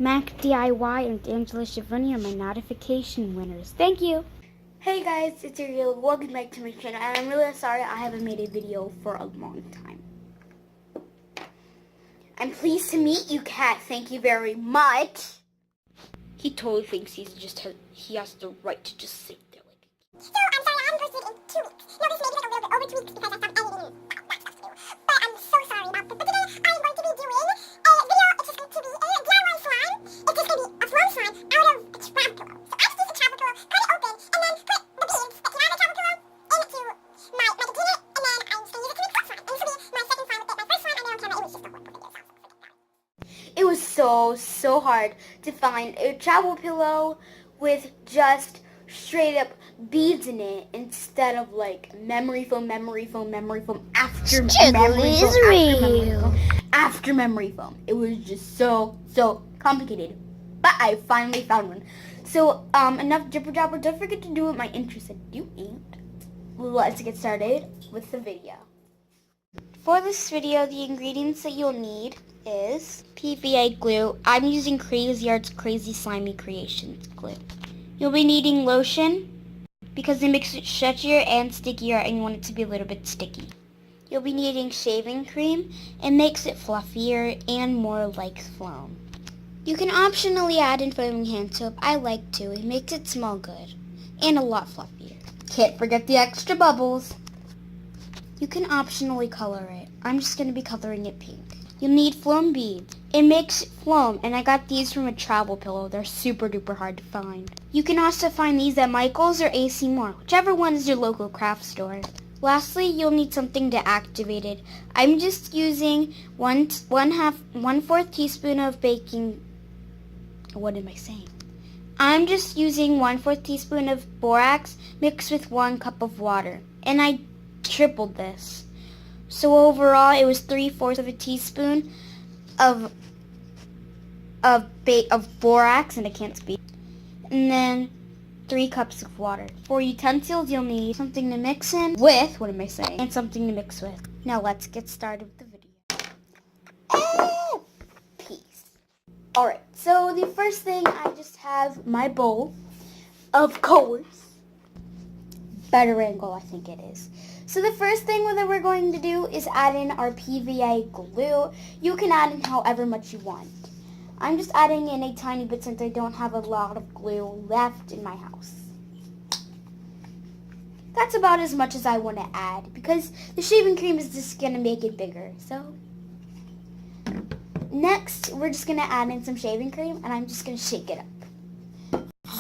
Mac DIY and Angela Schiavone are my notification winners. Thank you. Hey guys, it's Ariella. Welcome back to my channel, and I'm really sorry I haven't made a video for a long time. I'm pleased to meet you, Kat. Thank you very much. He totally thinks he has the right to just sit there like. So, I'm sorry, I haven't posted in 2 weeks. No, this may be like a little bit over 2 weeks because I stopped editing that stuff to do. But I'm so sorry about this. But today, I'm going to be doing a video. It's just going to be a DIY slime. It's just going to be a Floam slime out of a travel pillow. So, I just use a travel pillow, cut it open, and then put the beads that came out of the travel pillow into my container, and then I'm just going to use it to make that slime. And this will be my second slime with it. My first slime I made on camera, it was just a horrible video. It was so hard to find a travel pillow with just straight up beads in it instead of like memory foam after memory foam. It was just so complicated. But I finally found one. So enough jibber jabber. Don't forget to do what my intro said doing. Let's get started with the video. For this video, the ingredients that you'll need is PVA glue. I'm using Crazy Art's Crazy Slimy Creations glue. You'll be needing lotion because it makes it stretchier and stickier and you want it to be a little bit sticky. You'll be needing shaving cream. It makes it fluffier and more like Floam. You can optionally add in foaming hand soap. I like to. It makes it smell good and a lot fluffier. Can't forget the extra bubbles. You can optionally color it. I'm just going to be coloring it pink. You'll need Floam beads. It makes Floam, and I got these from a travel pillow. They're super duper hard to find. You can also find these at Michael's or AC Moore, whichever one is your local craft store. Lastly, you'll need something to activate it. I'm just using one fourth teaspoon of baking. What am I saying? I'm just using 1/4 teaspoon of borax mixed with 1 cup of water, and I tripled this. So overall, it was 3/4 of a teaspoon of borax, and I can't speak. And then 3 cups of water. For utensils, you'll need something to mix in with, what am I saying? And something to mix with. Now let's get started with the video. Peace. Alright, so the first thing, I just have my bowl, of course. Better angle, I think it is. So the first thing that we're going to do is add in our PVA glue. You can add in however much you want. I'm just adding in a tiny bit since I don't have a lot of glue left in my house. That's about as much as I want to add because the shaving cream is just going to make it bigger. So next, we're just going to add in some shaving cream and I'm just going to shake it up.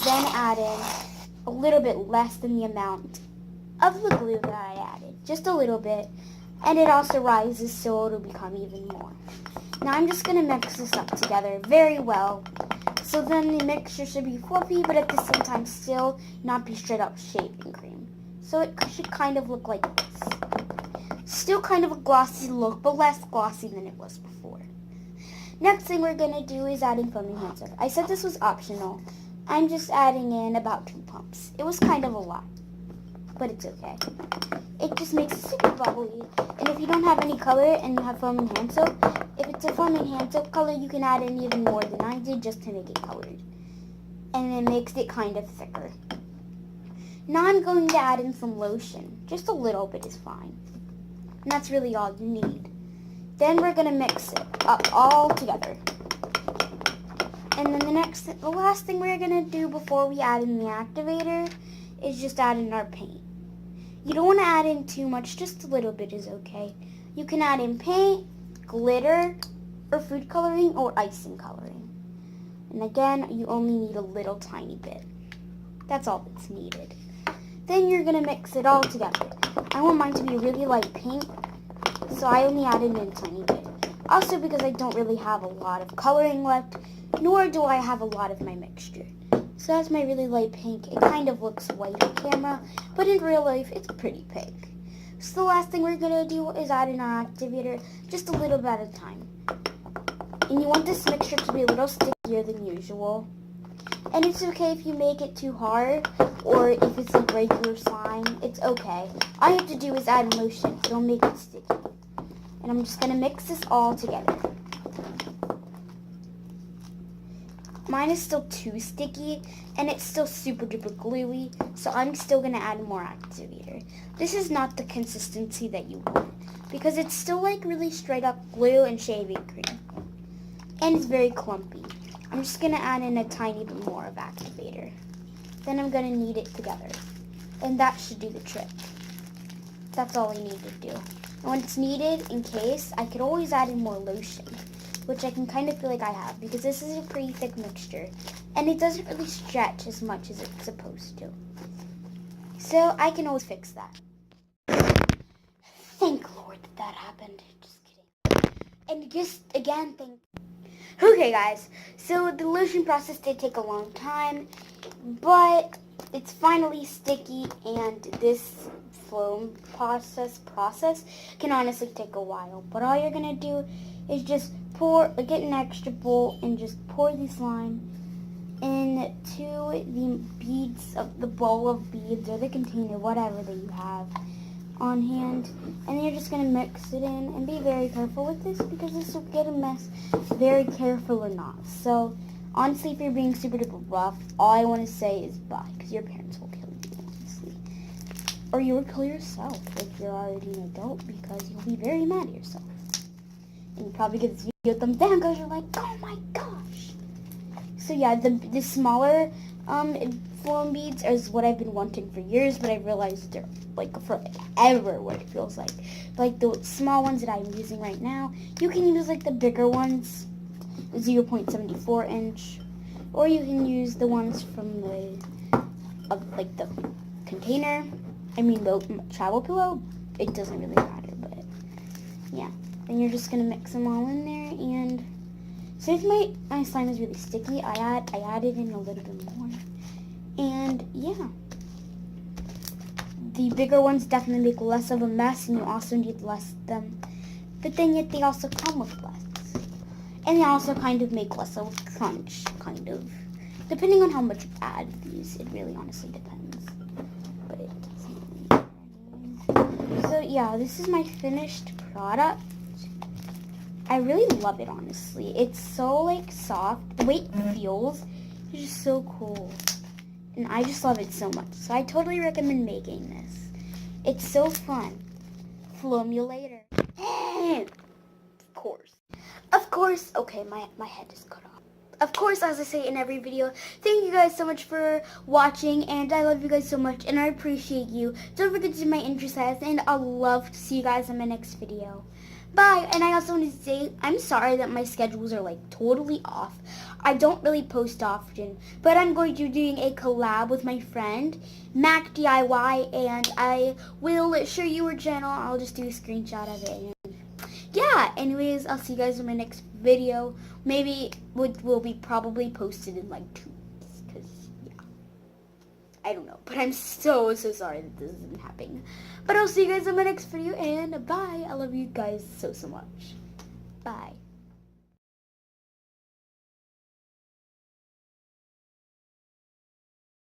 Then add in a little bit less than the amount of the glue that I added, just a little bit, and it also rises so it'll become even more. Now I'm just going to mix this up together very well, so then the mixture should be fluffy, but at the same time still not be straight up shaving cream. So it should kind of look like this. Still kind of a glossy look, but less glossy than it was before. Next thing we're going to do is add in foaming hand soap. I said this was optional. I'm just adding in about 2 pumps. It was kind of a lot, but it's okay. It just makes it super bubbly. And if you don't have any color and you have foaming hand soap, if it's a foaming hand soap color, you can add in even more than I did just to make it colored. And it makes it kind of thicker. Now I'm going to add in some lotion. Just a little bit is fine. And that's really all you need. Then we're going to mix it up all together. And then the last thing we're going to do before we add in the activator is just add in our paint. You don't want to add in too much, just a little bit is okay. You can add in paint, glitter, or food coloring, or icing coloring. And again, you only need a little tiny bit. That's all that's needed. Then you're going to mix it all together. I want mine to be really light pink, so I only added in a tiny bit. Also because I don't really have a lot of coloring left, nor do I have a lot of my mixture. So that's my really light pink. It kind of looks white on camera, but in real life, it's pretty pink. So the last thing we're going to do is add in our activator, just a little bit at a time. And you want this mixture to be a little stickier than usual. And it's okay if you make it too hard, or if it's like regular slime, it's okay. All you have to do is add lotion, it'll make it sticky. And I'm just going to mix this all together. mine is still too sticky, and it's still super duper gluey, so I'm still going to add more activator. This is not the consistency that you want, because it's still like really straight up glue and shaving cream, and it's very clumpy. I'm just going to add in a tiny bit more of activator. Then I'm going to knead it together, and that should do the trick. That's all I need to do. And when it's needed, in case, I could always add in more lotion, which I can kind of feel like I have, because this is a pretty thick mixture, and it doesn't really stretch as much as it's supposed to. So I can always fix that. Thank Lord that happened. Just kidding. And just, again, Okay, guys, so the lotion process did take a long time, but it's finally sticky, and this Floam process can honestly take a while. But all you're going to do is just get an extra bowl and just pour the slime into the beads of the bowl of beads or the container, whatever that you have on hand, and then you're just going to mix it in, and be very careful with this because this will get a mess, very careful or not. So honestly, if you're being super duper rough, all I want to say is bye, because your parents will kill you, honestly, or you will kill yourself if you're already an adult, because you'll be very mad at yourself, and you probably get this video thumbs down because you're like, oh my gosh. So yeah, the smaller Floam beads is what I've been wanting for years, but I realized they're like forever what it feels like. Like the small ones that I'm using right now, you can use like the bigger ones, 0.74 inch, or you can use the ones from the container. I mean the travel pillow. It doesn't really matter, but yeah. And you're just gonna mix them all in there, and since my slime is really sticky, I added in a little bit more. And yeah, the bigger ones definitely make less of a mess, and you also need less of them. But then yet they also come with less. And they also kind of make less of a crunch, kind of. Depending on how much you add these, it really honestly depends. But it doesn't. So yeah, this is my finished product. I really love it, honestly. It's so like soft. The way it feels is just so cool. And I just love it so much. So I totally recommend making this. It's so fun. Floam you later. Of course, okay, my head is cut off. Of course, as I say in every video, thank you guys so much for watching, and I love you guys so much, and I appreciate you. Don't forget to do my intro sets, and I'll love to see you guys in my next video. Bye. And I also want to say, I'm sorry that my schedules are like totally off. I don't really post often, but I'm going to be doing a collab with my friend, Mac DIY, and I will show you her channel. I'll just do a screenshot of it. And yeah, anyways, I'll see you guys in my next video. Maybe will be probably posted in like 2 weeks, because yeah, I don't know. But I'm so sorry that this isn't happening. But I'll see you guys in my next video, and bye. I love you guys so much. Bye.